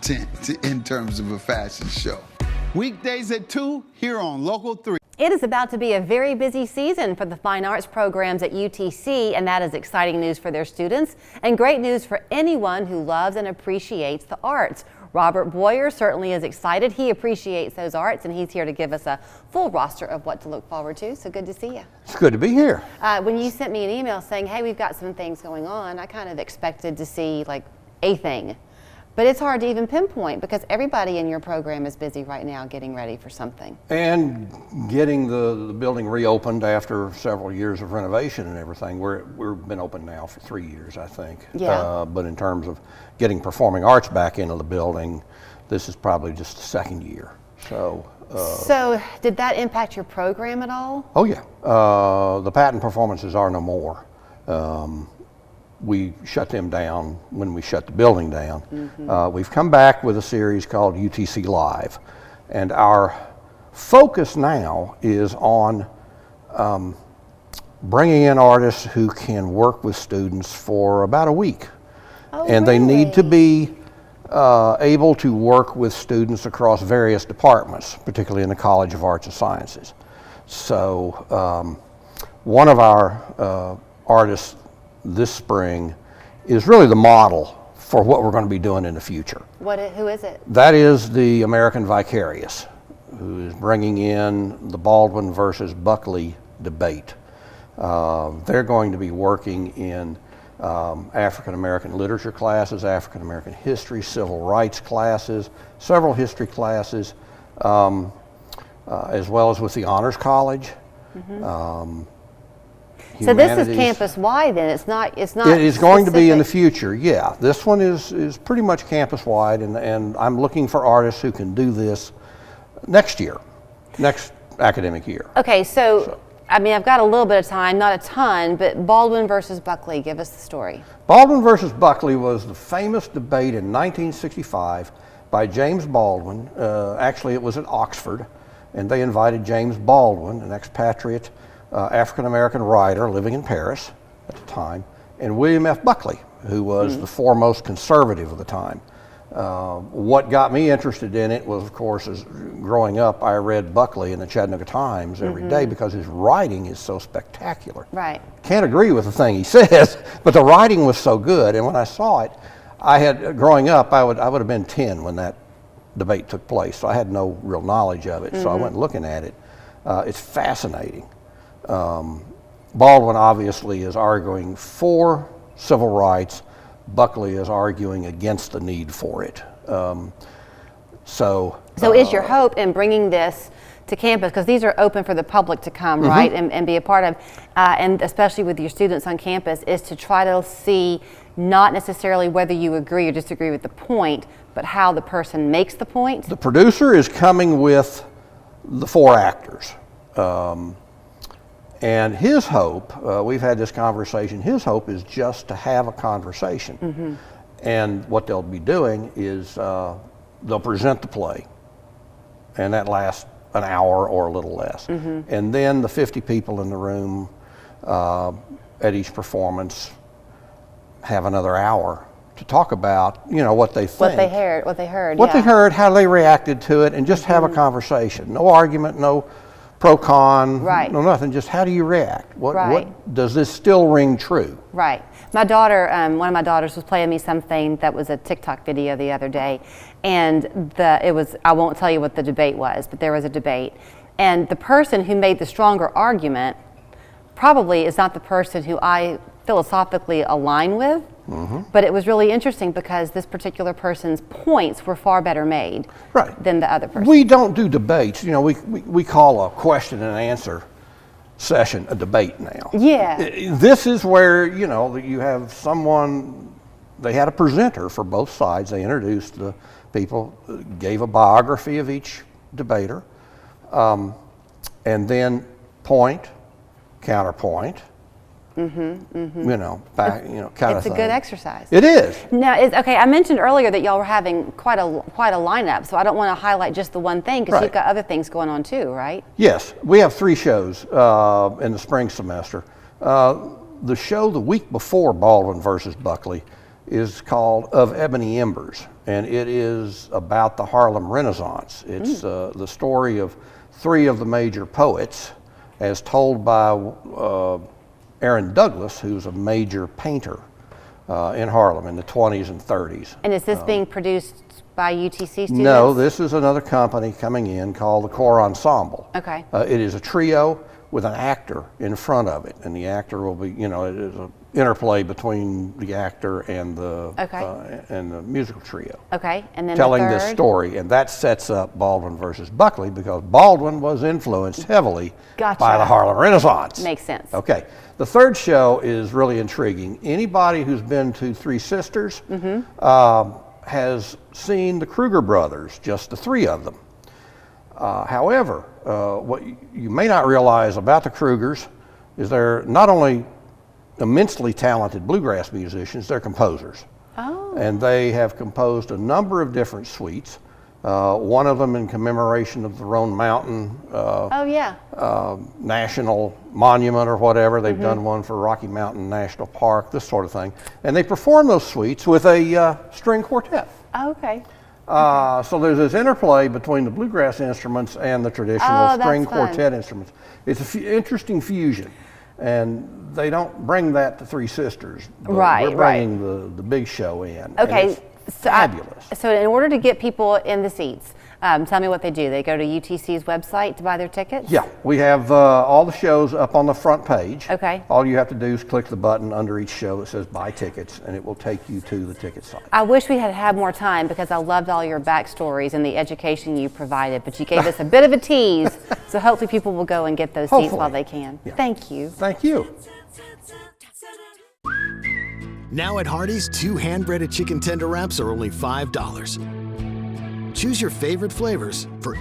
content in terms of a fashion show. Weekdays at 2 here on Local 3. It is about to be a very busy season for the fine arts programs at UTC, and that is exciting news for their students and great news for anyone who loves and appreciates the arts. Robert Boyer certainly is excited. He appreciates those arts, and he's here to give us a full roster of what to look forward to. So good to see you. It's good to be here. When you sent me an email saying, hey, we've got some things going on, I kind of expected to see like a thing. But it's hard to even pinpoint because everybody in your program is busy right now getting ready for something. And getting the building reopened after several years of renovation and everything. We've been open now for 3 years, I think. Yeah. But in terms of getting performing arts back into the building, this is probably just the second year. So did that impact your program at all? Oh yeah. The patent performances are no more. We shut them down when we shut the building down. Mm-hmm. We've come back with a series called UTC Live, and our focus now is on bringing in artists who can work with students for about a week. Oh, and really? they need to be able to work with students across various departments, particularly in the College of Arts and Sciences. So one of our artists this spring is really the model for what we're going to be doing in the future. Who is it? That is the American Vicarious, who is bringing in the Baldwin versus Buckley debate. They're going to be working in African American literature classes, African American history, civil rights classes, several history classes, as well as with the Honors College. Mm-hmm. So this is campus-wide then? It's not. It is going to be in the future, yeah. This one is pretty much campus-wide, and I'm looking for artists who can do this next year, next academic year. Okay, so I mean, I've got a little bit of time, not a ton, but Baldwin versus Buckley, give us the story. Baldwin versus Buckley was the famous debate in 1965 by James Baldwin. Actually, it was at Oxford, and they invited James Baldwin, an expatriate African-American writer living in Paris at the time, and William F. Buckley, who was the foremost conservative of the time. What got me interested in it was, of course, as growing up, I read Buckley in the Chattanooga Times every day because his writing is so spectacular. Right. Can't agree with the thing he says, but the writing was so good. And when I saw it, growing up, I would have been 10 when that debate took place, so I had no real knowledge of it. So I went looking at it. It's fascinating. Baldwin obviously is arguing for civil rights. Buckley is arguing against the need for it. So is your hope in bringing this to campus, because these are open for the public to come, right, and be a part of, and especially with your students on campus, is to try to see not necessarily whether you agree or disagree with the point, but how the person makes the point? The producer is coming with the 4 actors. And his hope, we've had this conversation, his hope is just to have a conversation. And what they'll be doing is they'll present the play, and that lasts an hour or a little less. And then the 50 people in the room at each performance have another hour to talk about, what they think. What they heard, how they reacted to it, and just have a conversation. No argument, no pro-con, no nothing, just how do you react? What does this still ring true? Right. My daughter, one of my daughters was playing me something that was a TikTok video the other day, and I won't tell you what the debate was, but there was a debate, and the person who made the stronger argument probably is not the person who I philosophically align with. But it was really interesting because this particular person's points were far better made than the other person. We don't do debates. We call a question and answer session a debate now. Yeah. This is where, you have someone, they had a presenter for both sides. They introduced the people, gave a biography of each debater, and then point, counterpoint, kind of It's a good exercise. It is. Now, okay, I mentioned earlier that y'all were having quite a lineup, so I don't want to highlight just the one thing because you've got other things going on too, right? Yes, we have 3 shows in the spring semester. The show the week before Baldwin versus Buckley is called Of Ebony Embers, and it is about the Harlem Renaissance. It's the story of three of the major poets as told by Aaron Douglas, who's a major painter in Harlem in the 20s and 30s. And is this being produced by UTC students? No, this is another company coming in called the Core Ensemble. Okay. It is a trio with an actor in front of it, and the actor will be, you know, it is an interplay between the actor and the musical trio. Okay, and then telling the this third? story, and that sets up Baldwin versus Buckley because Baldwin was influenced heavily by the Harlem Renaissance. Makes sense. Okay, the third show is really intriguing. Anybody who's been to Three Sisters has seen the Kruger brothers, just the three of them. However, what you may not realize about the Krugers is they're not only immensely talented bluegrass musicians, they're composers. Oh. And they have composed a number of different suites. One of them in commemoration of the Roan Mountain National Monument or whatever. They've done one for Rocky Mountain National Park, this sort of thing. And they perform those suites with a string quartet. Oh, okay. So there's this interplay between the bluegrass instruments and the traditional string quartet instruments. It's an interesting fusion, and they don't bring that to Three Sisters. But we're bringing the big show in. Okay, so fabulous. So in order to get people in the seats, tell me what they do. They go to UTC's website to buy their tickets? Yeah, we have all the shows up on the front page. Okay. All you have to do is click the button under each show that says buy tickets, and it will take you to the ticket site. I wish we had had more time because I loved all your backstories and the education you provided, but you gave us a bit of a tease, so hopefully people will go and get those seats while they can. Yeah. Thank you. Thank you. Now at Hardee's, 2 hand-breaded chicken tender wraps are only $5. Choose your favorite flavors for